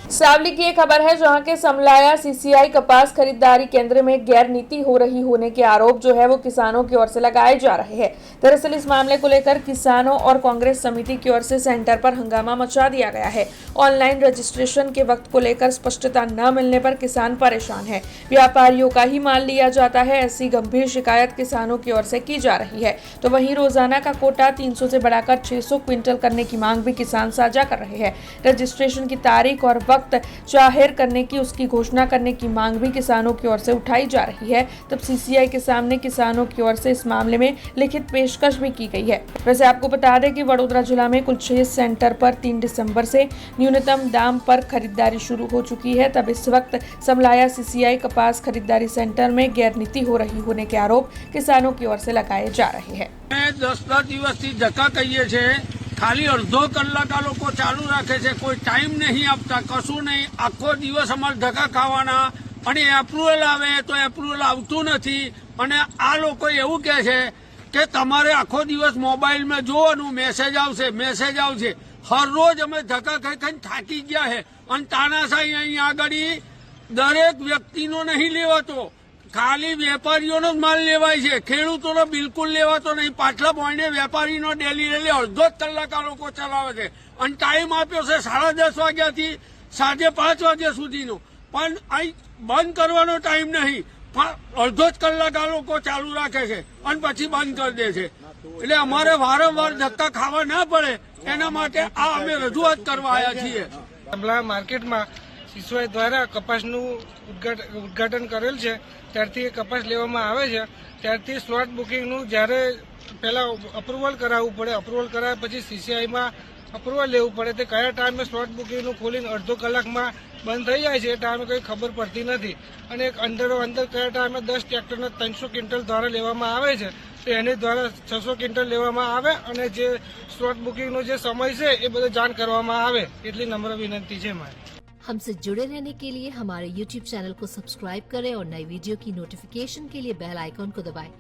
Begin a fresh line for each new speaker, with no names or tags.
सावली की एक खबर है जहां के समलाया सीसीआई कपास खरीदारी केंद्र में गैर नीति हो रही होने के आरोप जो है वो किसानों की ओर से लगाए जा रहे हैं। दरअसल इस मामले को लेकर किसानों और कांग्रेस समिति की ओर से सेंटर पर हंगामा मचा दिया गया है। ऑनलाइन रजिस्ट्रेशन के वक्त को लेकर स्पष्टता न मिलने पर किसान परेशान है। व्यापारियों का ही माल लिया जाता है, ऐसी गंभीर शिकायत किसानों की ओर से की जा रही है। तो वहीं रोजाना का कोटा 300 से बढ़ाकर 600 क्विंटल करने की मांग भी किसान साझा कर रहे हैं। रजिस्ट्रेशन की तारीख और वक्त जाहिर करने की, उसकी घोषणा करने की मांग भी किसानों की ओर से उठाई जा रही है। तब सीसीआई के सामने किसानों की ओर से इस मामले में लिखित पेशकश भी की गई है। वैसे आपको बता दें कि वडोदरा जिला में कुल 6 सेंटर पर 3 दिसंबर से न्यूनतम दाम पर खरीदारी शुरू हो चुकी है। तब इस वक्त समलाया सीसीआई कपास खरीदारी सेंटर में गैर नीति हो रही होने के आरोप किसानों की ओर से लगाए जा रहे हैं।
10 દિવસથી ધક્કા કહીએ છે, ખાલી અડધો કલાક આ લોકો ચાલુ રાખે છે, કોઈ ટાઈમ નહીં આપતા, કશું નહીં, આખો દિવસ અમારે ધક્કા ખાવાના અને એપ્રુવલ આવે તો એપ્રુવલ આવતું નથી અને આ લોકો એવું કહે છે કે તમારે આખો દિવસ મોબાઈલમાં જોવાનું, મેસેજ આવશે। હર રોજ અમે ધક્કા ખાઈ ખાઈને થાકી ગયા છે અને તાનાશાહી અહીં આગળ દરેક વ્યક્તિનો નહીં લેવાતો, ખાલી વેપારીઓનો જ માલ લેવાય છે, ખેડૂતોનો બિલકુલ લેવાતો નહીં। પાટલા બોઈને વેપારીનો ડેલી અડધો જ કલાક આ લોકો ચલાવે છે અને ટાઈમ આપ્યો છે 10:30 વાગ્યાથી 5:30 વાગ્યા સુધીનો, પણ અહીં બંધ કરવાનો ટાઈમ નહીં, અડધો જ કલાક આ લોકો ચાલુ રાખે છે અને પછી બંધ કરી દે છે। એટલે અમારે વારંવાર ધક્કા ખાવા ના પડે એના માટે આ અમે રજૂઆત કરવા આવ્યા છીએ।
માર્કેટમાં સીસીઆઈ દ્વારા કપાસનું ઉદ્ઘાટન કરેલ છે, ત્યારથી એ કપાસ લેવામાં આવે છે। ત્યારથી સ્લોટ બુકિંગનું જ્યારે પહેલા અપ્રુવલ કરાવવું પડે, અપ્રુવલ કરાવ્યા પછી સીસીઆઈમાં અપ્રુવલ લેવું પડે, તે કયા ટાઈમે સ્લોટ બુકિંગનું ખોલીને અડધો કલાકમાં બંધ થઈ જાય છે એ ટાઈમે કંઈ ખબર પડતી નથી। અને અંદરો અંદર કયા ટાઈમે 10 ટ્રેક્ટરના 300 ક્વિન્ટલ દ્વારા લેવામાં આવે છે, તો એની દ્વારા 600 ક્વિન્ટલ લેવામાં આવે અને જે સ્લોટ બુકિંગનો જે સમય છે એ બધો જાણ કરવામાં આવે, એટલી નમ્ર વિનંતી છે મારી।
हमसे जुड़े रहने के लिए हमारे YouTube चैनल को सब्सक्राइब करें और नई वीडियो की नोटिफिकेशन के लिए बेल आइकॉन को दबाएं।